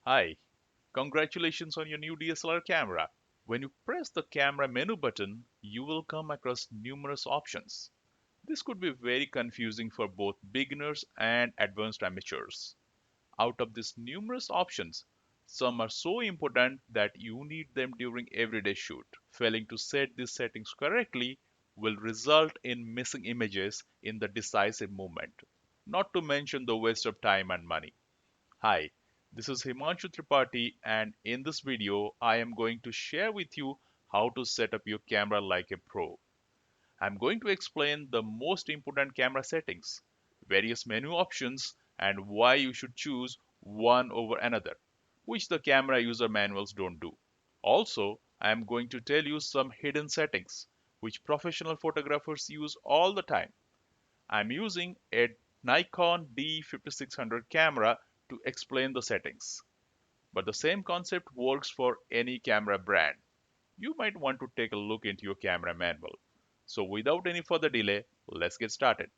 Hi, congratulations on your new DSLR camera. When you press the camera menu button, you will come across numerous options. This could be very confusing for both beginners and advanced amateurs. Out of these numerous options, some are so important that you need them during everyday shoot. Failing to set these settings correctly will result in missing images in the decisive moment, not to mention the waste of time and money. Hi, this is Himansu Tripathy, and in this video, I am going to share with you how to set up your camera like a pro. I'm going to explain the most important camera settings, various menu options, and why you should choose one over another, which the camera user manuals don't do. Also, I am going to tell you some hidden settings, which professional photographers use all the time. I'm using a Nikon D5600 camera to explain the settings. But the same concept works for any camera brand. You might want to take a look into your camera manual. So without any further delay, let's get started.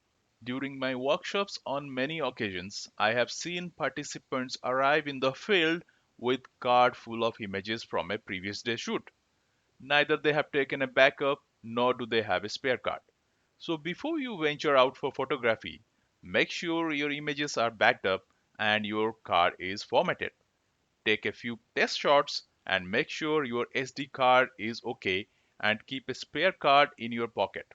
During my workshops on many occasions, I have seen participants arrive in the field with card full of images from a previous day shoot. Neither they have taken a backup nor do they have a spare card. So before you venture out for photography, make sure your images are backed up and your card is formatted. Take a few test shots and make sure your SD card is okay and keep a spare card in your pocket.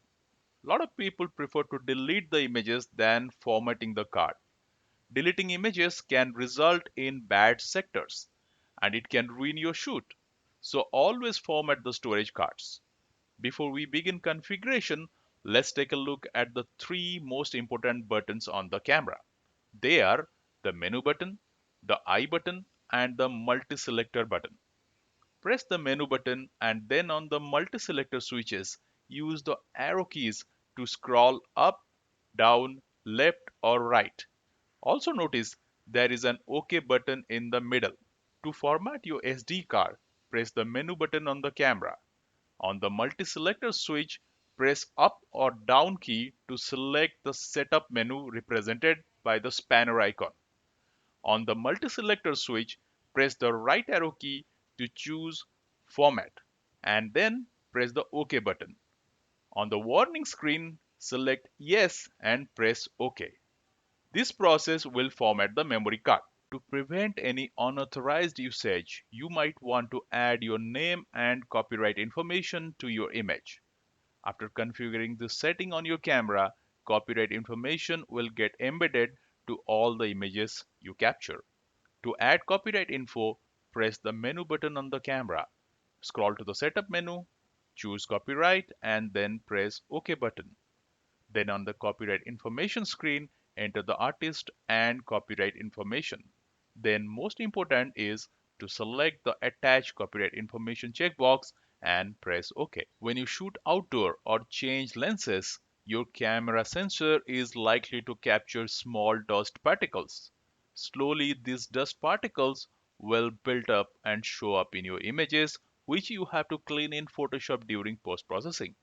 A lot of people prefer to delete the images than formatting the card. Deleting images can result in bad sectors and it can ruin your shoot. So always format the storage cards. Before we begin configuration, let's take a look at the three most important buttons on the camera. They are the menu button, the I button, and the multi-selector button. Press the menu button and then on the multi-selector switches, use the arrow keys to scroll up, down, left, or right. Also notice there is an OK button in the middle. To format your SD card, press the menu button on the camera. On the multi-selector switch, press up or down key to select the setup menu represented by the spanner icon. On the multi-selector switch, press the right arrow key to choose format and then press the OK button. On the warning screen, select yes and press OK. This process will format the memory card. To prevent any unauthorized usage, you might want to add your name and copyright information to your image. After configuring this setting on your camera, copyright information will get embedded to all the images you capture. To add copyright info, press the menu button on the camera. Scroll to the setup menu, choose copyright, and then press OK button. Then on the copyright information screen, enter the artist and copyright information. Then most important is to select the attach copyright information checkbox and press OK. When you shoot outdoor or change lenses, your camera sensor is likely to capture small dust particles. Slowly, these dust particles will build up and show up in your images, which you have to clean in Photoshop during post processing.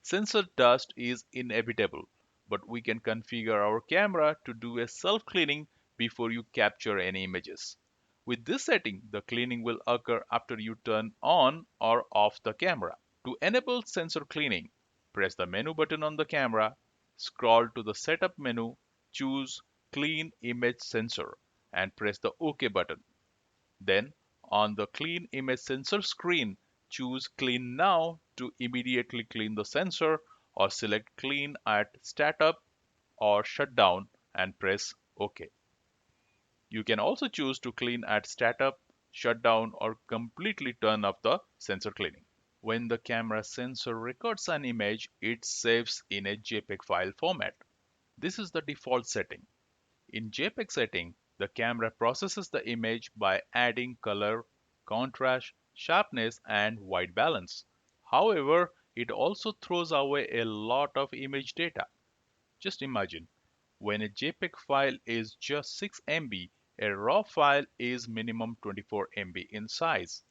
Sensor dust is inevitable, but we can configure our camera to do a self-cleaning before you capture any images. With this setting, the cleaning will occur after you turn on or off the camera. To enable sensor cleaning, press the menu button on the camera, scroll to the setup menu, choose Clean Image Sensor, and press the OK button. Then, on the Clean Image Sensor screen, choose Clean Now to immediately clean the sensor, or select Clean at Startup or Shutdown and press OK. You can also choose to clean at startup, shutdown, or completely turn off the sensor cleaning. When the camera sensor records an image, it saves in a JPEG file format. This is the default setting. In JPEG setting, the camera processes the image by adding color, contrast, sharpness, and white balance. However, it also throws away a lot of image data. Just imagine, when a JPEG file is just 6 MB, a RAW file is minimum 24 MB in size.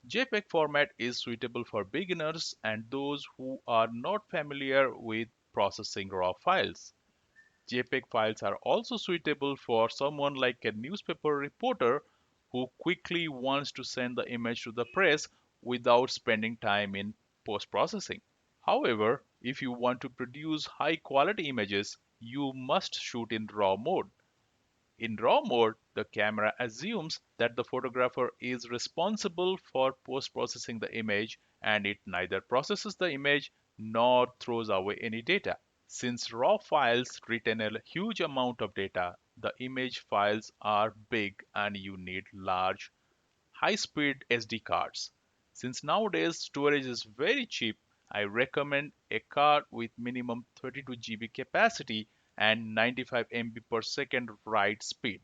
JPEG format is suitable for beginners and those who are not familiar with processing RAW files. JPEG files are also suitable for someone like a newspaper reporter who quickly wants to send the image to the press without spending time in post processing. However, if you want to produce high quality images, you must shoot in RAW mode. In RAW mode, the camera assumes that the photographer is responsible for post processing the image and it neither processes the image nor throws away any data. Since RAW files retain a huge amount of data, the image files are big and you need large, high speed SD cards. Since nowadays storage is very cheap, I recommend a card with minimum 32 GB capacity and 95 MB per second write speed.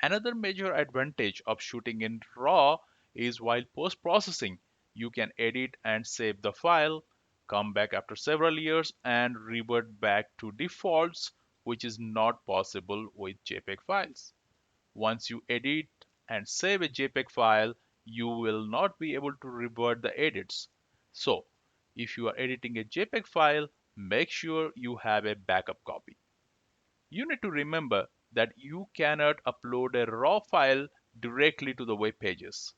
Another major advantage of shooting in RAW is while post processing, you can edit and save the file, come back after several years, and revert back to defaults, which is not possible with JPEG files. Once you edit and save a JPEG file, you will not be able to revert the edits. So, if you are editing a JPEG file, make sure you have a backup copy. You need to remember that you cannot upload a RAW file directly to the web pages.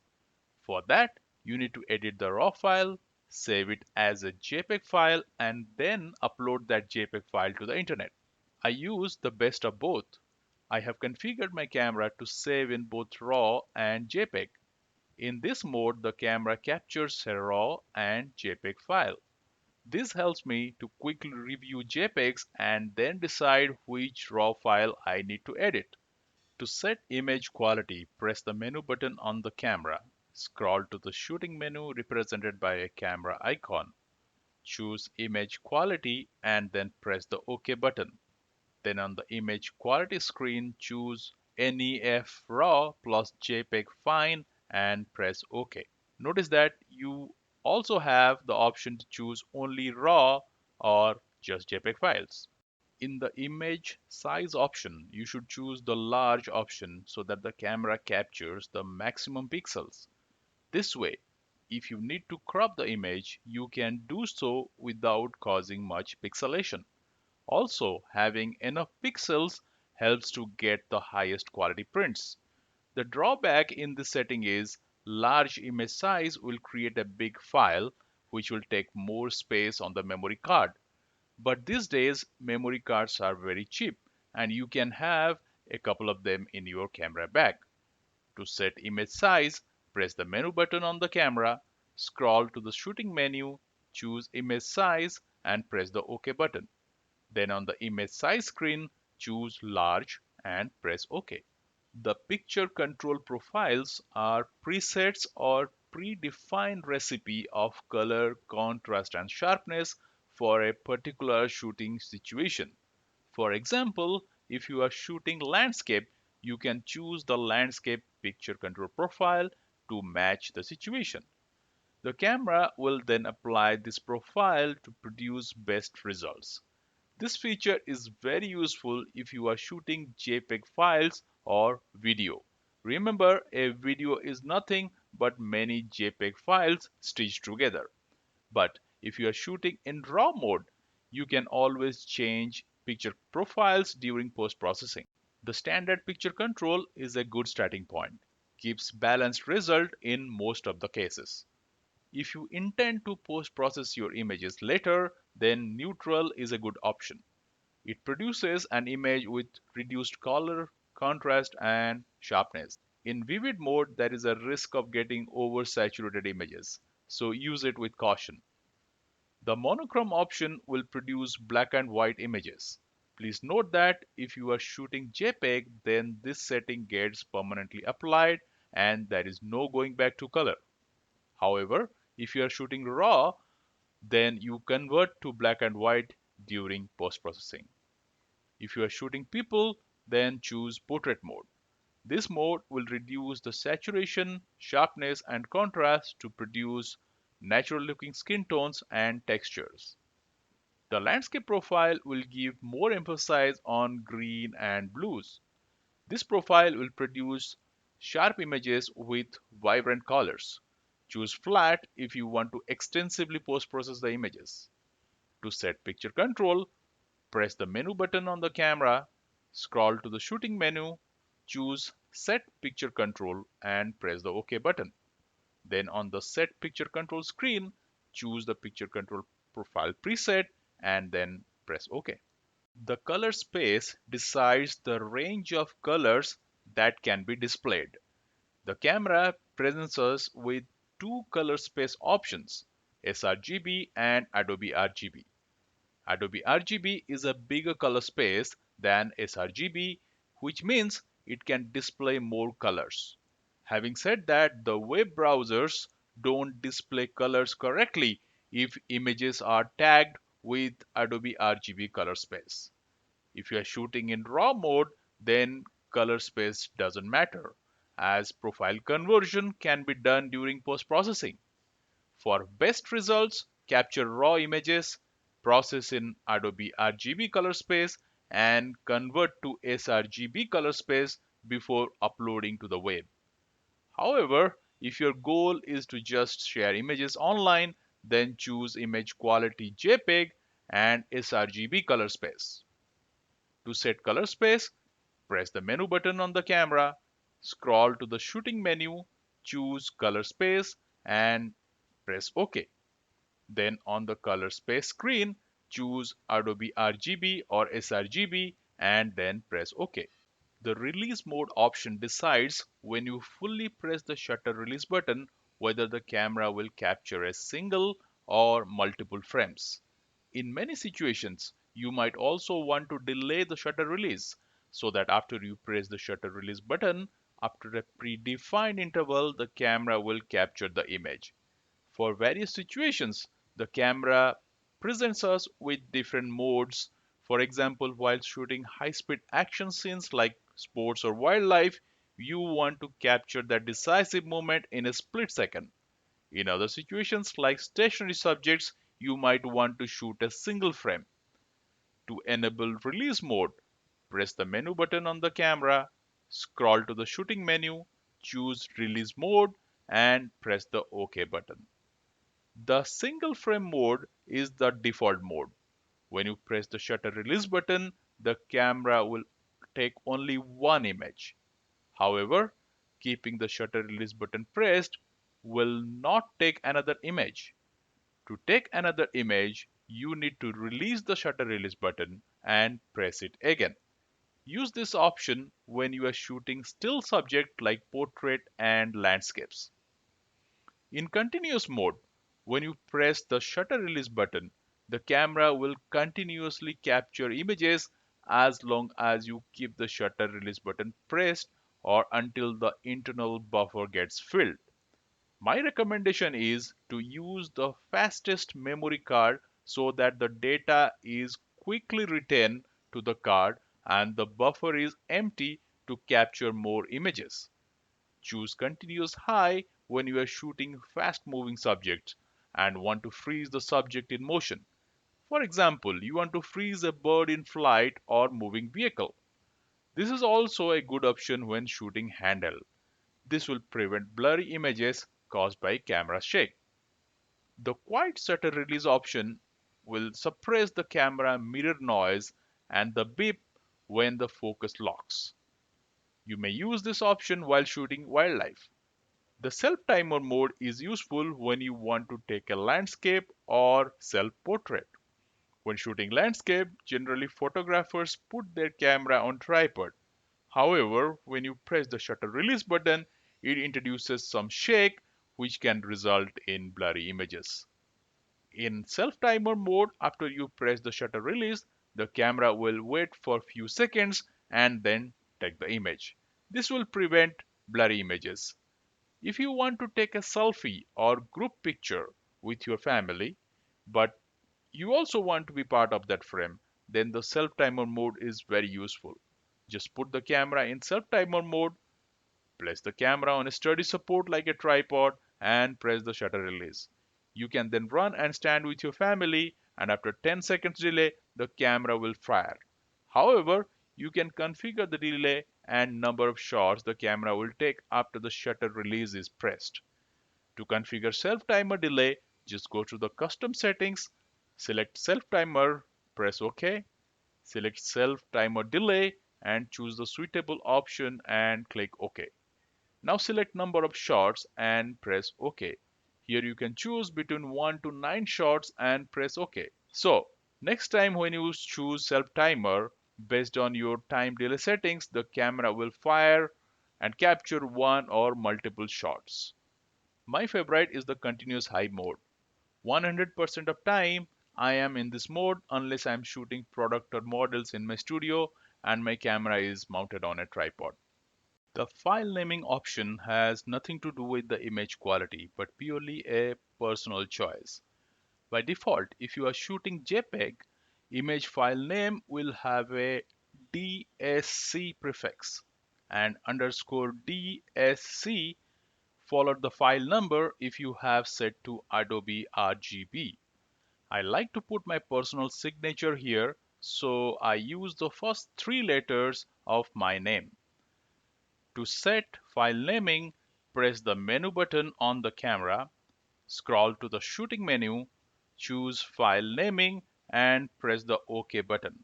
For that, you need to edit the RAW file, save it as a JPEG file, and then upload that JPEG file to the internet. I use the best of both. I have configured my camera to save in both RAW and JPEG. In this mode, the camera captures a RAW and JPEG file. This helps me to quickly review JPEGs and then decide which RAW file I need to edit. To set image quality, press the menu button on the camera. Scroll to the shooting menu represented by a camera icon. Choose image quality and then press the OK button. Then on the image quality screen, choose NEF RAW plus JPEG Fine and press OK. Notice that you also have the option to choose only RAW or just JPEG files. In the image size option, you should choose the large option so that the camera captures the maximum pixels. This way, if you need to crop the image, you can do so without causing much pixelation. Also, having enough pixels helps to get the highest quality prints. The drawback in this setting is large image size will create a big file which will take more space on the memory card. But these days, memory cards are very cheap and you can have a couple of them in your camera bag. To set image size, press the menu button on the camera, scroll to the shooting menu, choose image size, and press the OK button. Then on the image size screen, choose large and press OK. The picture control profiles are presets or predefined recipe of color, contrast, and sharpness for a particular shooting situation. For example, if you are shooting landscape, you can choose the landscape picture control profile to match the situation. The camera will then apply this profile to produce best results. This feature is very useful if you are shooting JPEG files or video. Remember, a video is nothing but many JPEG files stitched together. But if you are shooting in RAW mode, you can always change picture profiles during post processing. The standard picture control is a good starting point. Keeps balanced result in most of the cases. If you intend to post process your images later, then neutral is a good option. It produces an image with reduced color, contrast, and sharpness. In vivid mode, there is a risk of getting oversaturated images, so use it with caution. The monochrome option will produce black and white images. Please note that if you are shooting JPEG, then this setting gets permanently applied and there is no going back to color. However, if you are shooting RAW, then you convert to black and white during post processing. If you are shooting people, then choose portrait mode. This mode will reduce the saturation, sharpness, and contrast to produce natural looking skin tones and textures. The landscape profile will give more emphasis on green and blues. This profile will produce sharp images with vibrant colors. Choose flat if you want to extensively post process the images. To set picture control, press the menu button on the camera, scroll to the shooting menu, choose Set Picture Control and press the OK button. Then on the Set Picture Control screen, choose the Picture Control Profile preset and then press OK. The color space decides the range of colors that can be displayed. The camera presents us with two color space options, sRGB and Adobe RGB. Adobe RGB is a bigger color space than sRGB, which means it can display more colors. Having said that, the web browsers don't display colors correctly if images are tagged with Adobe RGB color space. If you are shooting in RAW mode, then color space doesn't matter, as profile conversion can be done during post-processing. For best results, capture raw images, process in Adobe RGB color space, and convert to sRGB color space before uploading to the web. However, if your goal is to just share images online, then choose image quality JPEG and sRGB color space. To set color space, press the menu button on the camera, scroll to the shooting menu, choose color space, and press OK. Then on the color space screen, choose Adobe RGB or sRGB and then press OK. The release mode option decides when you fully press the shutter release button whether the camera will capture a single or multiple frames. In many situations, you might also want to delay the shutter release so that after you press the shutter release button, after a predefined interval, the camera will capture the image. For various situations, the camera presents us with different modes. For example, while shooting high-speed action scenes like sports or wildlife, you want to capture that decisive moment in a split second. In other situations, like stationary subjects, you might want to shoot a single frame. To enable release mode, press the menu button on the camera, scroll to the shooting menu, choose release mode, and press the OK button. The single frame mode is the default mode. When you press the shutter release button, the camera will take only one image. However, keeping the shutter release button pressed will not take another image. To take another image, you need to release the shutter release button and press it again. Use this option when you are shooting still subject like portrait and landscapes. In continuous mode, when you press the shutter release button, the camera will continuously capture images as long as you keep the shutter release button pressed or until the internal buffer gets filled. My recommendation is to use the fastest memory card so that the data is quickly written to the card and the buffer is empty to capture more images. Choose continuous high when you are shooting fast moving subjects and want to freeze the subject in motion. For example, you want to freeze a bird in flight or moving vehicle. This is also a good option when shooting handheld. This will prevent blurry images caused by camera shake. The quiet shutter release option will suppress the camera mirror noise and the beep when the focus locks. You may use this option while shooting wildlife. The self-timer mode is useful when you want to take a landscape or self-portrait. When shooting landscape, generally photographers put their camera on tripod. However, when you press the shutter release button, it introduces some shake which can result in blurry images. In self-timer mode, after you press the shutter release, the camera will wait for a few seconds and then take the image. This will prevent blurry images. If you want to take a selfie or group picture with your family, but you also want to be part of that frame, then the self timer mode is very useful. Just put the camera in self timer mode, place the camera on a sturdy support like a tripod, and press the shutter release. You can then run and stand with your family, and after 10 seconds delay, the camera will fire. However, you can configure the delay and number of shots the camera will take after the shutter release is pressed. To configure self-timer delay, just go to the custom settings, select self-timer, press OK, select self-timer delay, and choose the suitable option and click OK. Now select number of shots and press OK. Here you can choose between 1 to 9 shots and press OK. So, next time when you choose self timer, based on your time delay settings, the camera will fire and capture one or multiple shots. My favorite is the continuous high mode. 100% of time I am in this mode unless I am shooting product or models in my studio and my camera is mounted on a tripod. The file naming option has nothing to do with the image quality but purely a personal choice. By default, if you are shooting JPEG, image file name will have a DSC prefix and underscore DSC followed the file number if you have set to Adobe RGB. I like to put my personal signature here, so I use the first three letters of my name. To set file naming, press the menu button on the camera, scroll to the shooting menu, choose file naming and press the OK button.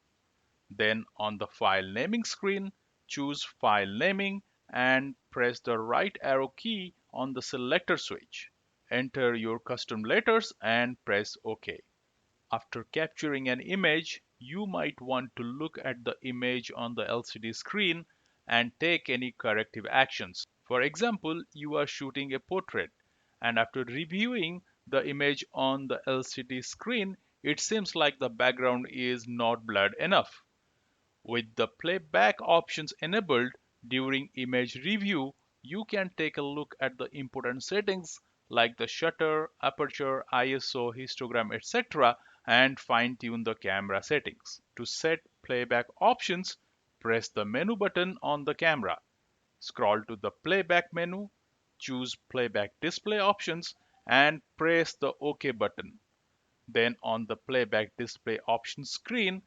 Then on the file naming screen, choose file naming and press the right arrow key on the selector switch. Enter your custom letters and press OK. After capturing an image, you might want to look at the image on the LCD screen and take any corrective actions. For example, you are shooting a portrait, and after reviewing the image on the LCD screen, it seems like the background is not blurred enough. With the playback options enabled during image review, you can take a look at the important settings like the shutter, aperture, ISO, histogram, etc. and fine-tune the camera settings. To set playback options, press the menu button on the camera. Scroll to the playback menu, choose playback display options and press the OK button. Then on the playback display options screen,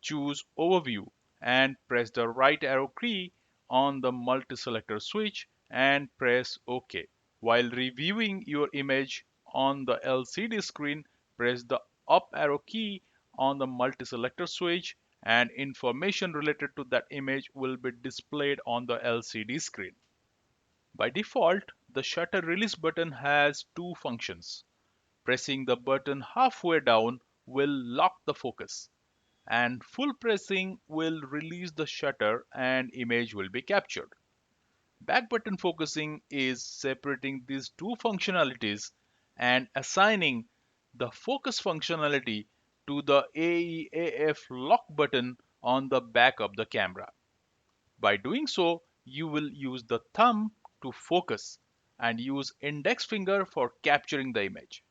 choose Overview and press the right arrow key on the multi-selector switch and press OK. While reviewing your image on the LCD screen, press the up arrow key on the multi-selector switch and information related to that image will be displayed on the LCD screen. By default, the shutter release button has two functions. Pressing the button halfway down will lock the focus, and full pressing will release the shutter and image will be captured. Back button focusing is separating these two functionalities and assigning the focus functionality to the AEAF lock button on the back of the camera. By doing so, you will use the thumb to focus and use index finger for capturing the image.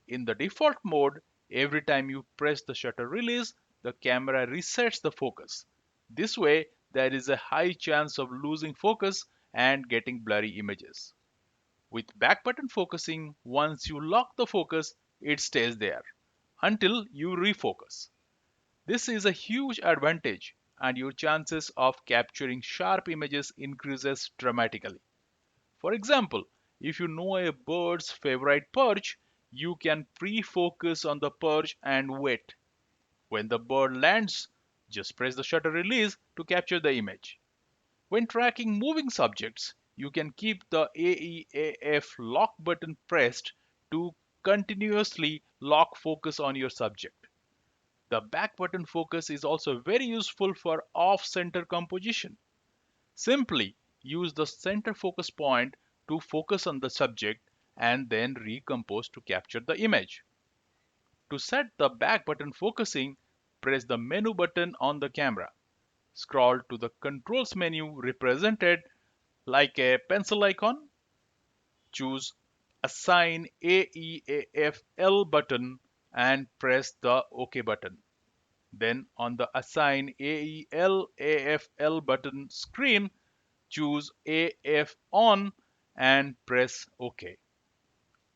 In the default mode, every time you press the shutter release, the camera resets the focus. This way, there is a high chance of losing focus and getting blurry images. With back button focusing, once you lock the focus, it stays there until you refocus. This is a huge advantage and your chances of capturing sharp images increases dramatically. For example, if you know a bird's favorite perch, you can pre-focus on the perch and wait. When the bird lands, just press the shutter release to capture the image. When tracking moving subjects, you can keep the AEAF lock button pressed to continuously lock focus on your subject. The back button focus is also very useful for off-center composition. Simply use the center focus point to focus on the subject and then recompose to capture the image. To set the back button focusing, press the menu button on the camera. Scroll to the controls menu represented like a pencil icon. Choose Assign AEAFL button and press the OK button. Then on the Assign AEL button screen, choose AF on and press OK.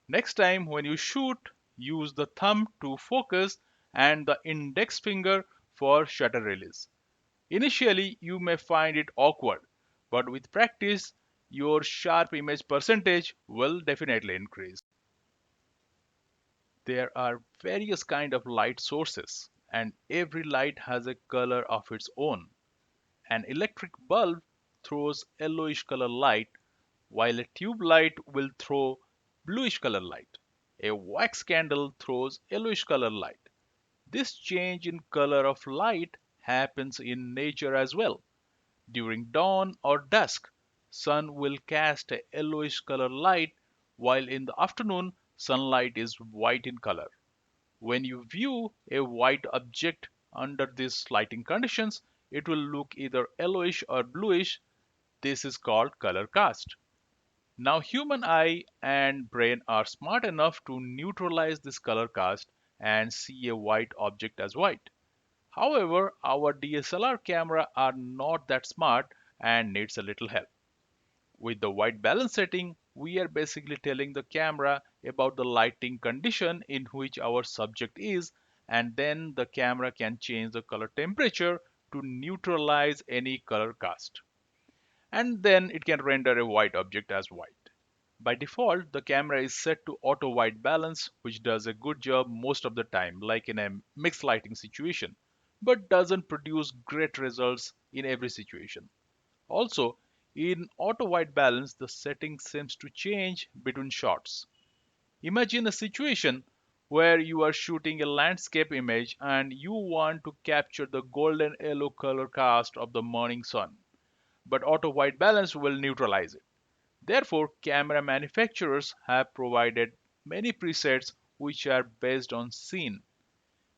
Next time when you shoot, use the thumb to focus and the index finger for shutter release. Initially, you may find it awkward, but with practice, your sharp image percentage will definitely increase. There are various kind of light sources and every light has a color of its own. An electric bulb throws yellowish color light, while a tube light will throw bluish color light. A wax candle throws yellowish color light. This change in color of light happens in nature as well. During dawn or dusk, sun will cast a yellowish color light, while in the afternoon, sunlight is white in color. When you view a white object under these lighting conditions, it will look either yellowish or bluish. This is called color cast. Now, human eye and brain are smart enough to neutralize this color cast and see a white object as white. However, our DSLR camera are not that smart and needs a little help. With the white balance setting, we are basically telling the camera about the lighting condition in which our subject is, and then the camera can change the color temperature to neutralize any color cast. And then it can render a white object as white. By default, the camera is set to auto white balance, which does a good job most of the time, like in a mixed lighting situation, but doesn't produce great results in every situation. Also, in auto white balance, the setting seems to change between shots. Imagine a situation where you are shooting a landscape image and you want to capture the golden yellow color cast of the morning sun, but auto white balance will neutralize it. Therefore, camera manufacturers have provided many presets which are based on scene.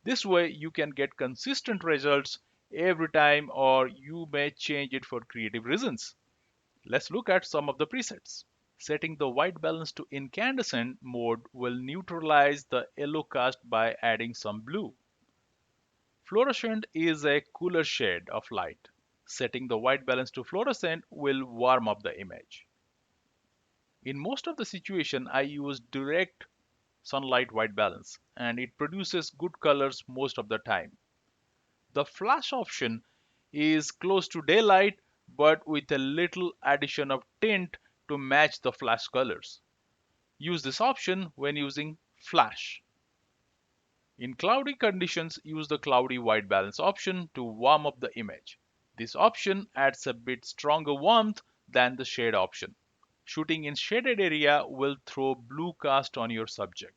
This way, you can get consistent results every time, or you may change it for creative reasons. Let's look at some of the presets. Setting the white balance to incandescent mode will neutralize the yellow cast by adding some blue. Fluorescent is a cooler shade of light. Setting the white balance to fluorescent will warm up the image. In most of the situation, I use direct sunlight white balance and it produces good colors most of the time. The flash option is close to daylight but with a little addition of tint to match the flash colors. Use this option when using flash. In cloudy conditions, use the cloudy white balance option to warm up the image. This option adds a bit stronger warmth than the shade option. Shooting in shaded area will throw blue cast on your subject.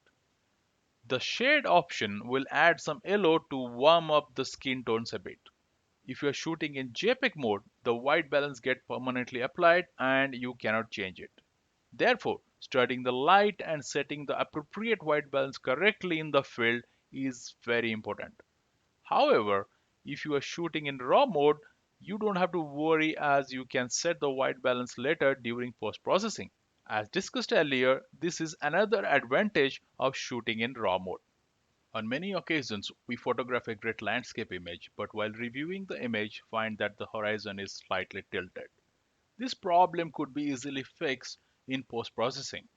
The shade option will add some yellow to warm up the skin tones a bit. If you are shooting in JPEG mode, the white balance gets permanently applied and you cannot change it. Therefore, studying the light and setting the appropriate white balance correctly in the field is very important. However, if you are shooting in RAW mode, you don't have to worry as you can set the white balance later during post-processing. As discussed earlier, this is another advantage of shooting in RAW mode. On many occasions, we photograph a great landscape image, but while reviewing the image, find that the horizon is slightly tilted. This problem could be easily fixed in post-processing,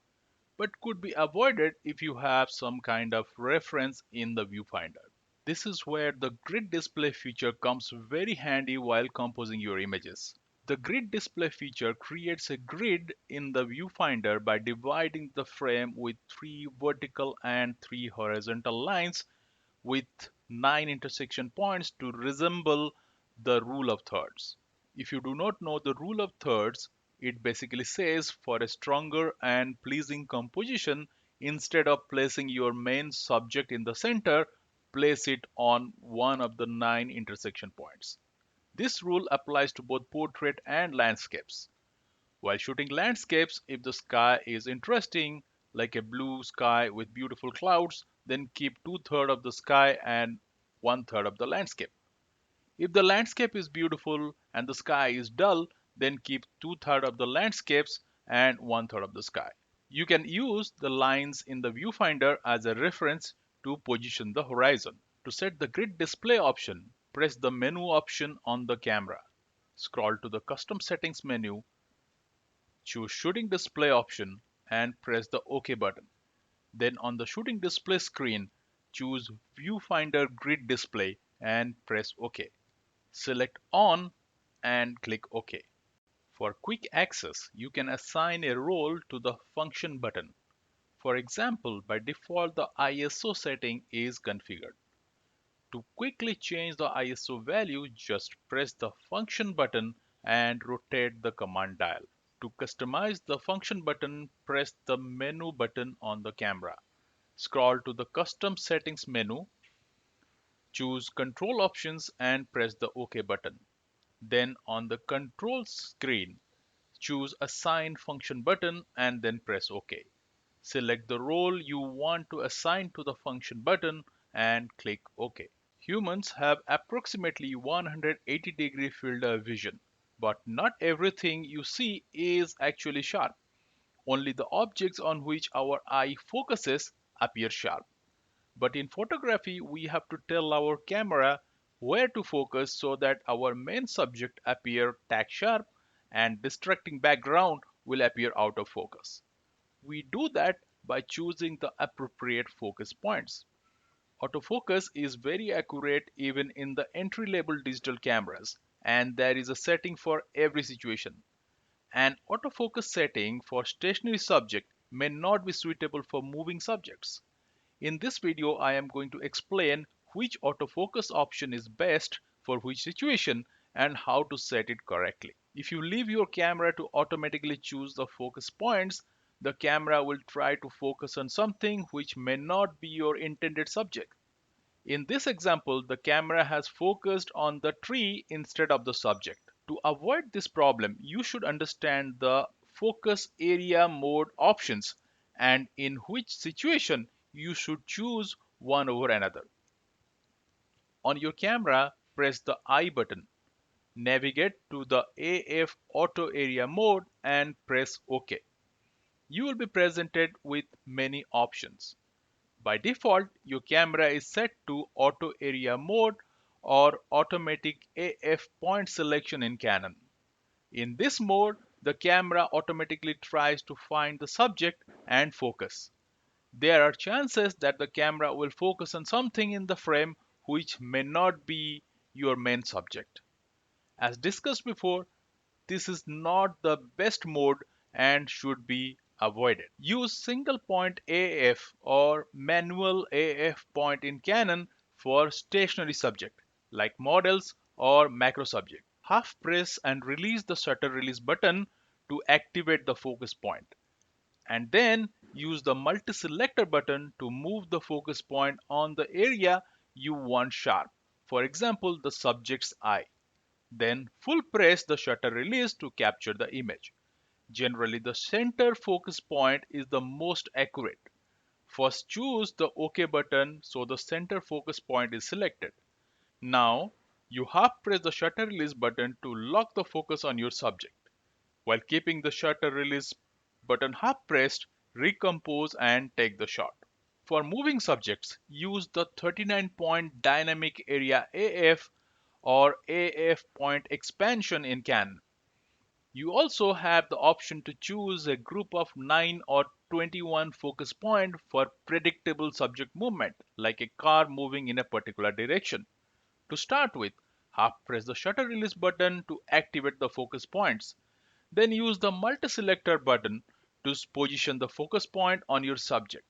but could be avoided if you have some kind of reference in the viewfinder. This is where the grid display feature comes very handy while composing your images. The grid display feature creates a grid in the viewfinder by dividing the frame with 3 vertical and 3 horizontal lines with 9 intersection points to resemble the rule of thirds. If you do not know the rule of thirds, it basically says for a stronger and pleasing composition, instead of placing your main subject in the center, place it on one of the 9 intersection points. This rule applies to both portrait and landscapes. While shooting landscapes, if the sky is interesting, like a blue sky with beautiful clouds, then keep 2/3 of the sky and 1/3 of the landscape. If the landscape is beautiful and the sky is dull, then keep 2/3 of the landscapes and 1/3 of the sky. You can use the lines in the viewfinder as a reference to position the horizon. To set the grid display option, press the menu option on the camera. Scroll to the custom settings menu, choose shooting display option and press the OK button. Then on the shooting display screen, choose viewfinder grid display and press OK. Select on and click OK. For quick access, you can assign a role to the function button. For example, by default, the ISO setting is configured. To quickly change the ISO value, just press the function button and rotate the command dial. To customize the function button, press the menu button on the camera. Scroll to the custom settings menu, choose control options and press the OK button. Then on the control screen, choose assign function button and then press OK. Select the role you want to assign to the function button and click OK. Humans have approximately 180-degree field of vision, but not everything you see is actually sharp. Only the objects on which our eye focuses appear sharp. But in photography, we have to tell our camera where to focus so that our main subject appear tack sharp and distracting background will appear out of focus. We do that by choosing the appropriate focus points. Autofocus is very accurate even in the entry-level digital cameras, and there is a setting for every situation. An autofocus setting for stationary subject may not be suitable for moving subjects. In this video, I am going to explain which autofocus option is best for which situation and how to set it correctly. If you leave your camera to automatically choose the focus points, the camera will try to focus on something which may not be your intended subject. In this example, the camera has focused on the tree instead of the subject. To avoid this problem, you should understand the focus area mode options and in which situation you should choose one over another. On your camera, press the I button, navigate to the AF auto area mode and press OK. You will be presented with many options. By default, your camera is set to auto area mode or automatic AF point selection in Canon. In this mode, the camera automatically tries to find the subject and focus. There are chances that the camera will focus on something in the frame which may not be your main subject. As discussed before, this is not the best mode and should be avoided. Use single point AF or manual AF point in Canon for stationary subject like models or macro subject. Half press and release the shutter release button to activate the focus point, and then use the multi-selector button to move the focus point on the area you want sharp. For example, the subject's eye. Then full press the shutter release to capture the image. Generally, the center focus point is the most accurate. First choose the OK button so the center focus point is selected. Now, you half press the shutter release button to lock the focus on your subject. While keeping the shutter release button half pressed, recompose and take the shot. For moving subjects, use the 39-point dynamic area AF or AF point expansion in Canon. You also have the option to choose a group of 9 or 21 focus point for predictable subject movement, like a car moving in a particular direction. To start with, half press the shutter release button to activate the focus points. Then use the multi-selector button to position the focus point on your subject.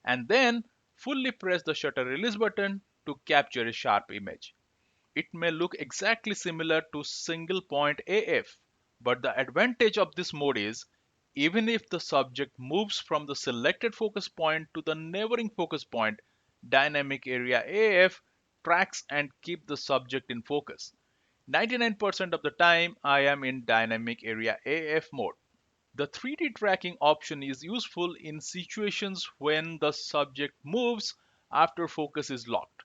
And then fully press the shutter release button to capture a sharp image. It may look exactly similar to single point AF, but the advantage of this mode is even if the subject moves from the selected focus point to the neighboring focus point, dynamic area AF tracks and keep the subject in focus. 99% of the time I am in dynamic area AF mode. The 3D tracking option is useful in situations when the subject moves after focus is locked.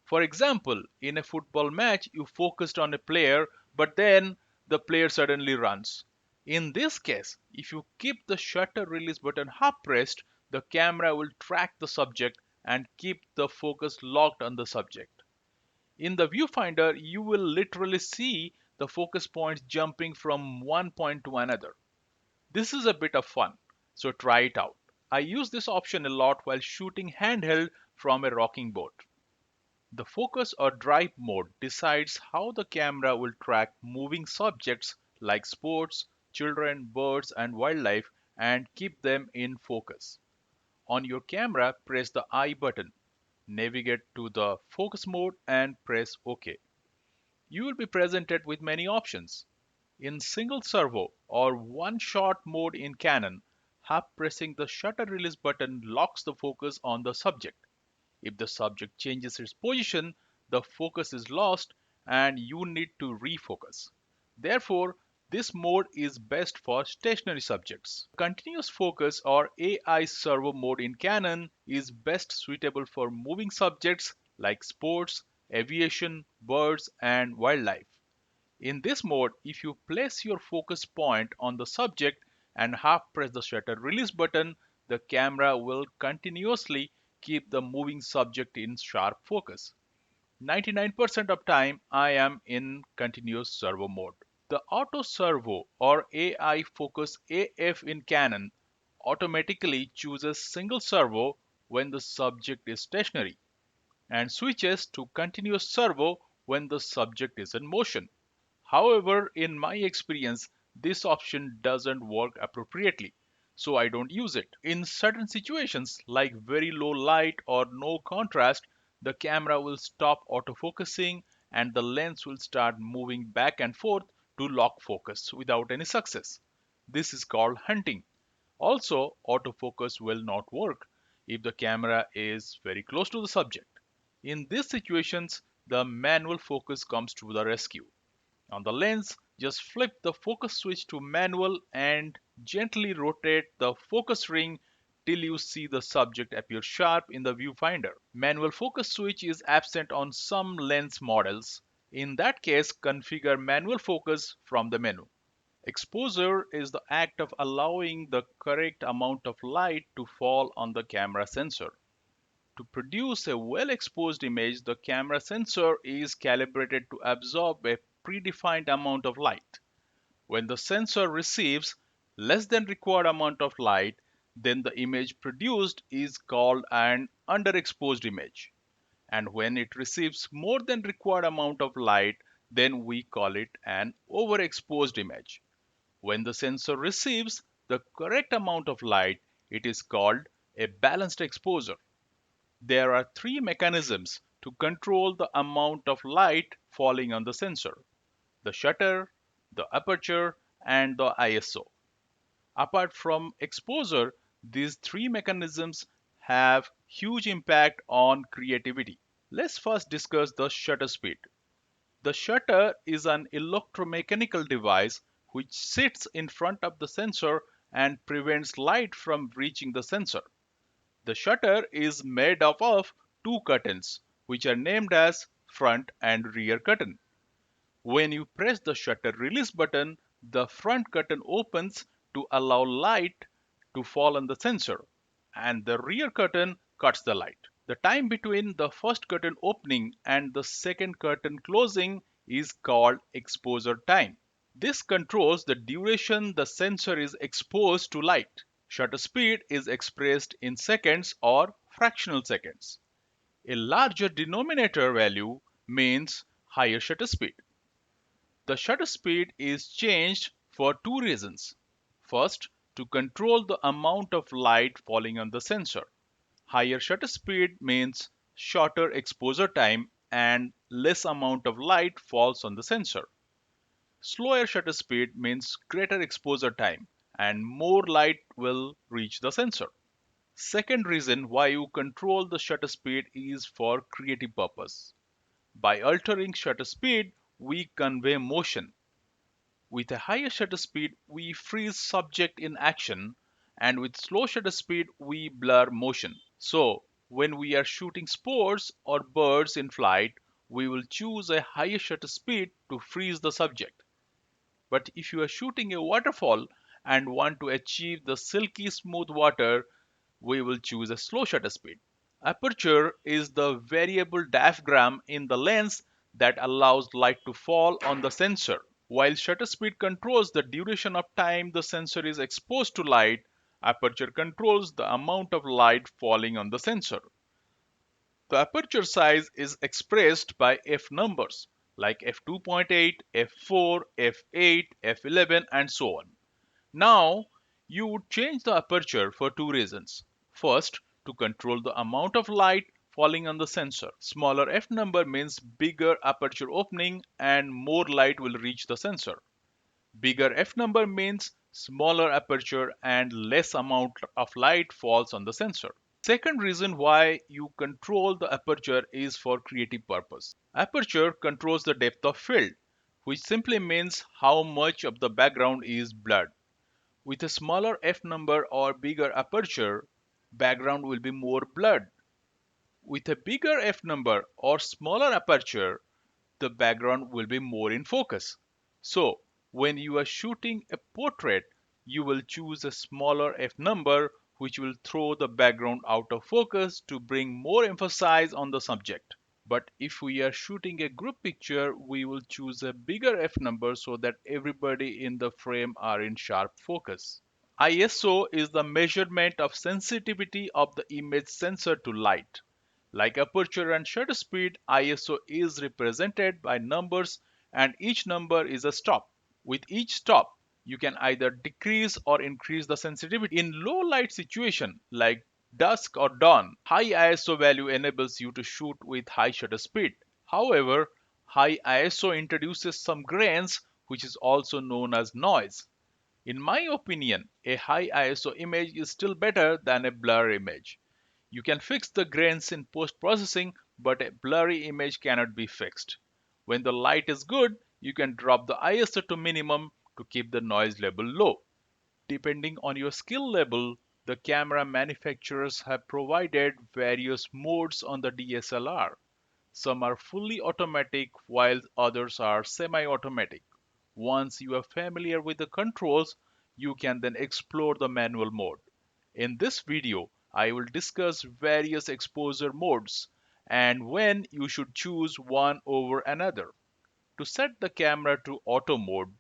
For example, in a football match, you focused on a player, but then the player suddenly runs. In this case, if you keep the shutter release button half pressed, the camera will track the subject and keep the focus locked on the subject. In the viewfinder, you will literally see the focus points jumping from one point to another. This is a bit of fun, so try it out. I use this option a lot while shooting handheld from a rocking boat. The focus or drive mode decides how the camera will track moving subjects like sports, children, birds, and wildlife and keep them in focus. On your camera, press the I button. Navigate to the focus mode and press OK. You will be presented with many options. In single servo or one shot mode in Canon, half pressing the shutter release button locks the focus on the subject. If the subject changes its position, the focus is lost and you need to refocus. Therefore, this mode is best for stationary subjects. Continuous focus or AI servo mode in Canon is best suitable for moving subjects like sports, aviation, birds, and wildlife. In this mode, if you place your focus point on the subject and half press the shutter release button, the camera will continuously keep the moving subject in sharp focus. 99% of time I am in continuous servo mode. The auto servo or AI focus AF in Canon automatically chooses single servo when the subject is stationary and switches to continuous servo when the subject is in motion. However, in my experience, this option doesn't work appropriately, so I don't use it. In certain situations, like very low light or no contrast, the camera will stop autofocusing and the lens will start moving back and forth to lock focus without any success. This is called hunting. Also, autofocus will not work if the camera is very close to the subject. In these situations, the manual focus comes to the rescue. On the lens, just flip the focus switch to manual and gently rotate the focus ring till you see the subject appear sharp in the viewfinder. Manual focus switch is absent on some lens models. In that case, configure manual focus from the menu. Exposure is the act of allowing the correct amount of light to fall on the camera sensor. To produce a well-exposed image, the camera sensor is calibrated to absorb a predefined amount of light. When the sensor receives less than required amount of light, then the image produced is called an underexposed image. And when it receives more than required amount of light, then we call it an overexposed image. When the sensor receives the correct amount of light, it is called a balanced exposure. There are three mechanisms to control the amount of light falling on the sensor: the shutter, the aperture, and the ISO. Apart from exposure, these three mechanisms have huge impact on creativity. Let's first discuss the shutter speed. The shutter is an electromechanical device which sits in front of the sensor and prevents light from reaching the sensor. The shutter is made up of two curtains, which are named as front and rear curtain. When you press the shutter release button, the front curtain opens to allow light to fall on the sensor, and the rear curtain cuts the light. The time between the first curtain opening and the second curtain closing is called exposure time. This controls the duration the sensor is exposed to light. Shutter speed is expressed in seconds or fractional seconds. A larger denominator value means higher shutter speed. The shutter speed is changed for two reasons. First, to control the amount of light falling on the sensor. Higher shutter speed means shorter exposure time and less amount of light falls on the sensor. Slower shutter speed means greater exposure time and more light will reach the sensor. Second reason why you control the shutter speed is for creative purpose. By altering shutter speed, we convey motion. With a higher shutter speed, we freeze subject in action, and with slow shutter speed, we blur motion. So, when we are shooting sports or birds in flight, we will choose a higher shutter speed to freeze the subject. But if you are shooting a waterfall and want to achieve the silky smooth water, we will choose a slow shutter speed. Aperture is the variable diaphragm in the lens that allows light to fall on the sensor. While shutter speed controls the duration of time the sensor is exposed to light, aperture controls the amount of light falling on the sensor. The aperture size is expressed by f numbers like f2.8, f4, f8, f11, and so on. Now, you would change the aperture for two reasons. First, to control the amount of light falling on the sensor. Smaller f number means bigger aperture opening and more light will reach the sensor. Bigger f number means smaller aperture and less amount of light falls on the sensor. Second reason why you control the aperture is for creative purpose. Aperture controls the depth of field, which simply means how much of the background is blurred. With a smaller f number or bigger aperture, background will be more blurred. With a bigger f number or smaller aperture, the background will be more in focus. So, when you are shooting a portrait, you will choose a smaller f number which will throw the background out of focus to bring more emphasis on the subject. But if we are shooting a group picture, we will choose a bigger f number so that everybody in the frame are in sharp focus. ISO is the measurement of sensitivity of the image sensor to light. Like aperture and shutter speed, ISO is represented by numbers and each number is a stop. With each stop, you can either decrease or increase the sensitivity. In low light situation like dusk or dawn, high ISO value enables you to shoot with high shutter speed. However, high ISO introduces some grains which is also known as noise. In my opinion, a high ISO image is still better than a blur image. You can fix the grains in post processing, but a blurry image cannot be fixed. When the light is good, you can drop the ISO to minimum to keep the noise level low. Depending on your skill level, the camera manufacturers have provided various modes on the DSLR. Some are fully automatic while others are semi-automatic. Once you are familiar with the controls, you can then explore the manual mode. In this video, I will discuss various exposure modes and when you should choose one over another. To set the camera to auto mode,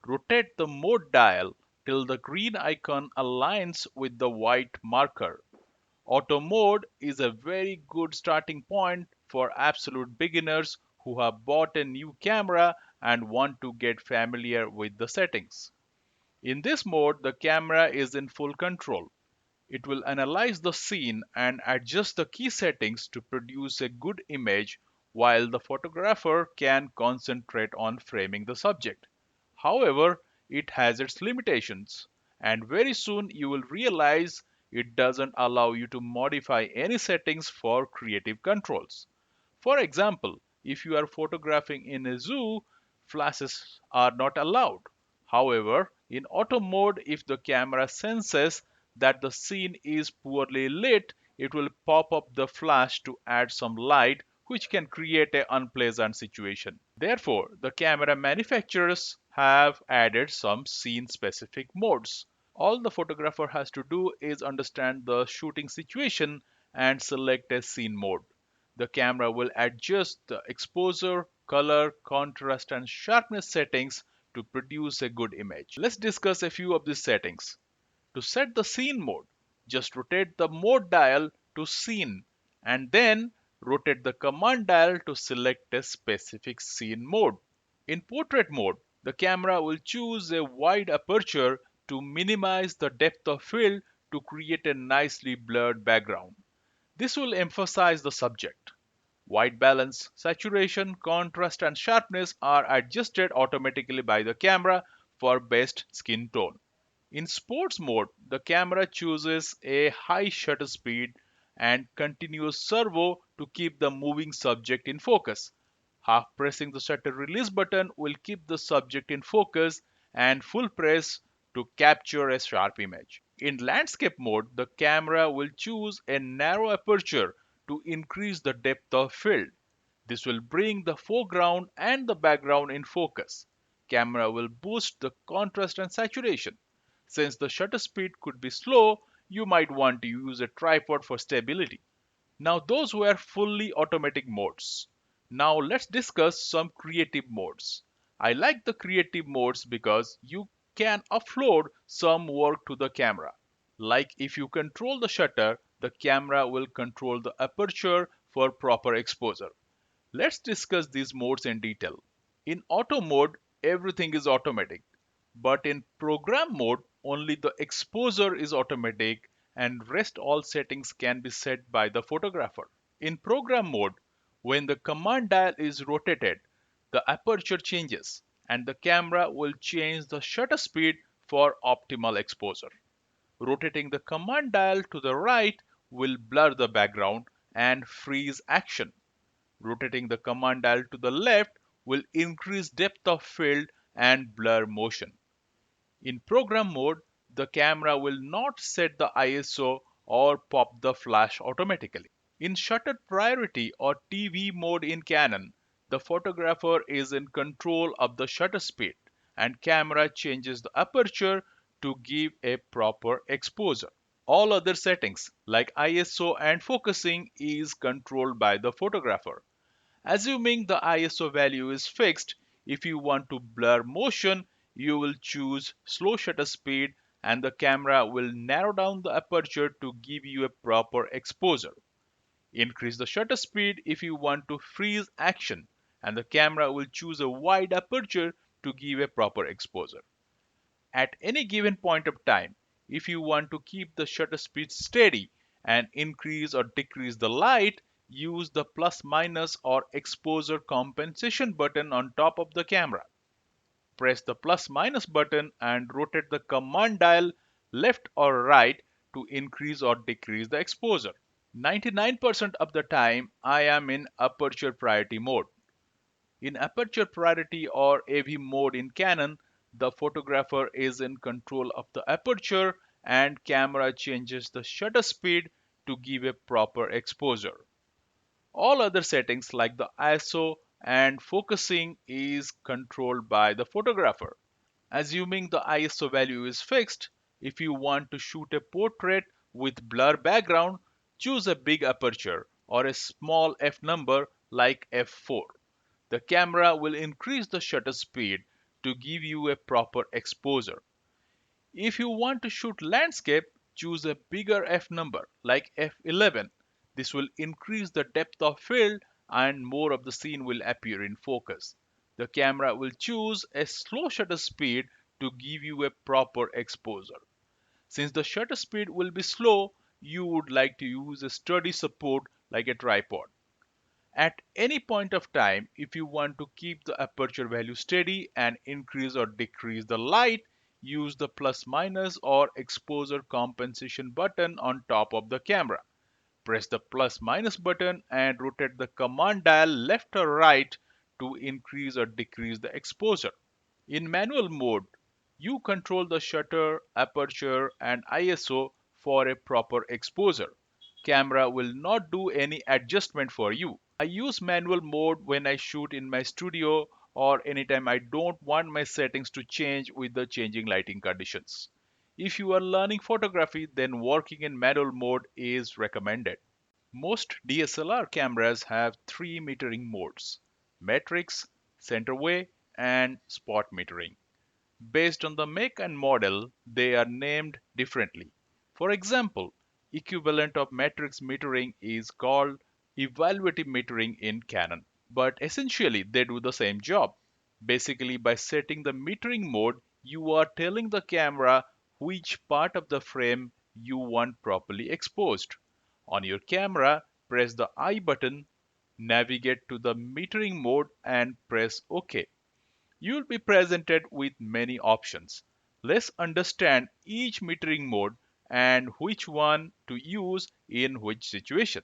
rotate the mode dial till the green icon aligns with the white marker. Auto mode is a very good starting point for absolute beginners who have bought a new camera and want to get familiar with the settings. In this mode, the camera is in full control. It will analyze the scene and adjust the key settings to produce a good image while the photographer can concentrate on framing the subject. However, it has its limitations, and very soon you will realize it doesn't allow you to modify any settings for creative controls. For example, if you are photographing in a zoo, flashes are not allowed. However, in auto mode, if the camera senses that the scene is poorly lit, it will pop up the flash to add some light, which can create an unpleasant situation. Therefore, the camera manufacturers have added some scene specific modes. All the photographer has to do is understand the shooting situation and select a scene mode. The camera will adjust the exposure, color, contrast, and sharpness settings to produce a good image. Let's discuss a few of these settings. To set the scene mode, just rotate the mode dial to scene and then rotate the command dial to select a specific scene mode. In portrait mode, the camera will choose a wide aperture to minimize the depth of field to create a nicely blurred background. This will emphasize the subject. White balance, saturation, contrast, and sharpness are adjusted automatically by the camera for best skin tone. In sports mode, the camera chooses a high shutter speed and continuous servo to keep the moving subject in focus. Half pressing the shutter release button will keep the subject in focus and full press to capture a sharp image. In landscape mode, the camera will choose a narrow aperture to increase the depth of field. This will bring the foreground and the background in focus. Camera will boost the contrast and saturation. Since the shutter speed could be slow, you might want to use a tripod for stability. Now those were fully automatic modes. Now let's discuss some creative modes. I like the creative modes because you can offload some work to the camera. Like if you control the shutter, the camera will control the aperture for proper exposure. Let's discuss these modes in detail. In auto mode, everything is automatic, but in program mode, only the exposure is automatic and rest all settings can be set by the photographer. In program mode, when the command dial is rotated, the aperture changes and the camera will change the shutter speed for optimal exposure. Rotating the command dial to the right will blur the background and freeze action. Rotating the command dial to the left will increase depth of field and blur motion. In program mode, the camera will not set the ISO or pop the flash automatically. In shutter priority or TV mode in Canon, the photographer is in control of the shutter speed and camera changes the aperture to give a proper exposure. All other settings like ISO and focusing is controlled by the photographer. Assuming the ISO value is fixed, if you want to blur motion, you will choose slow shutter speed and the camera will narrow down the aperture to give you a proper exposure. Increase the shutter speed if you want to freeze action and the camera will choose a wide aperture to give a proper exposure. At any given point of time, if you want to keep the shutter speed steady and increase or decrease the light, use the plus minus or exposure compensation button on top of the camera. Press the plus minus button and rotate the command dial left or right to increase or decrease the exposure. 99% of the time, I am in aperture priority mode. In aperture priority or AV mode in Canon, the photographer is in control of the aperture and camera changes the shutter speed to give a proper exposure. All other settings like the ISO and focusing is controlled by the photographer. Assuming the ISO value is fixed, if you want to shoot a portrait with blur background, choose a big aperture or a small f number like f4. The camera will increase the shutter speed to give you a proper exposure. If you want to shoot landscape, choose a bigger f number like f11. This will increase the depth of field and more of the scene will appear in focus. The camera will choose a slow shutter speed to give you a proper exposure. Since the shutter speed will be slow, you would like to use a sturdy support like a tripod. At any point of time, if you want to keep the aperture value steady and increase or decrease the light, use the plus minus or exposure compensation button on top of the camera. Press the plus minus button and rotate the command dial left or right to increase or decrease the exposure. In manual mode, you control the shutter, aperture, and ISO for a proper exposure. Camera will not do any adjustment for you. I use manual mode when I shoot in my studio or anytime I don't want my settings to change with the changing lighting conditions. If you are learning photography, then working in manual mode is recommended. Most DSLR cameras have three metering modes: matrix, centerway, and spot metering. Based on the make and model, they are named differently. For example, equivalent of matrix metering is called evaluative metering in Canon. But essentially, they do the same job. Basically, by setting the metering mode, you are telling the camera which part of the frame you want properly exposed. On your camera, press the I button, navigate to the metering mode, and press OK. You will be presented with many options. Let's understand each metering mode and which one to use in which situation.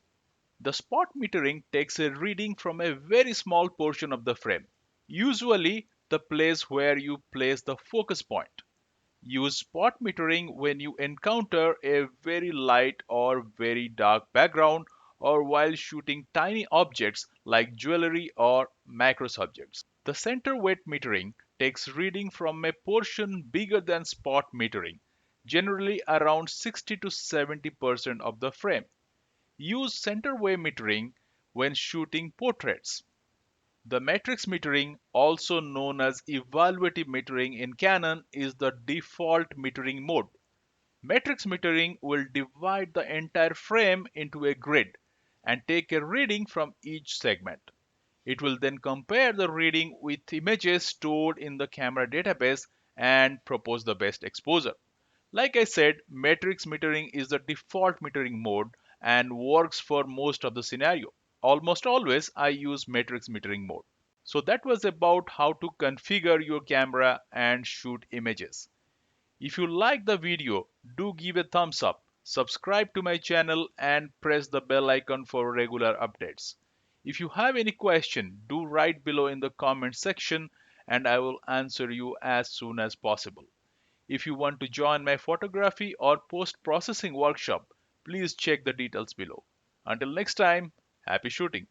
The spot metering takes a reading from a very small portion of the frame, usually the place where you place the focus point. Use spot metering when you encounter a very light or very dark background or while shooting tiny objects like jewelry or macro subjects. The center weight metering takes reading from a portion bigger than spot metering, generally around 60 to 70% of the frame. Use center weight metering when shooting portraits. The matrix metering, also known as evaluative metering in Canon, is the default metering mode. Matrix metering will divide the entire frame into a grid and take a reading from each segment. It will then compare the reading with images stored in the camera database and propose the best exposure. Like I said, matrix metering is the default metering mode and works for most of the scenario. Almost always I use matrix metering mode. So that was about how to configure your camera and shoot images. If you like the video, do give a thumbs up, subscribe to my channel and press the bell icon for regular updates. If you have any question, do write below in the comment section and I will answer you as soon as possible. If you want to join my photography or post processing workshop, please check the details below. Until next time, happy shooting.